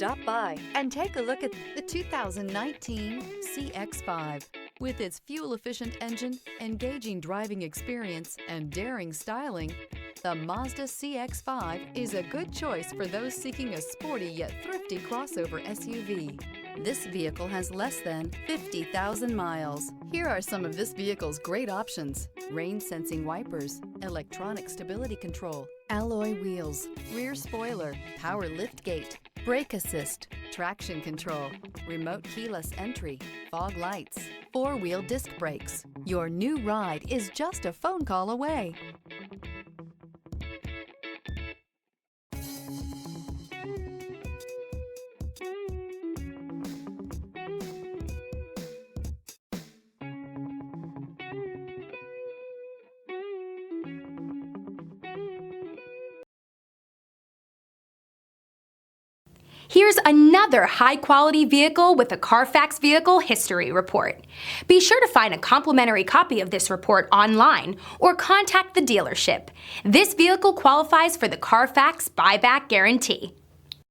Stop by and take a look at the 2019 CX-5. With its fuel-efficient engine, engaging driving experience, and daring styling, the Mazda CX-5 is a good choice for those seeking a sporty yet thrifty crossover SUV. This vehicle has less than 50,000 miles. Here are some of this vehicle's great options: rain-sensing wipers, electronic stability control, alloy wheels, rear spoiler, power liftgate, brake assist, traction control, remote keyless entry, fog lights, four-wheel disc brakes. Your new ride is just a phone call away. Here's another high-quality vehicle with a CARFAX Vehicle History Report. Be sure to find a complimentary copy of this report online or contact the dealership. This vehicle qualifies for the CARFAX Buyback Guarantee.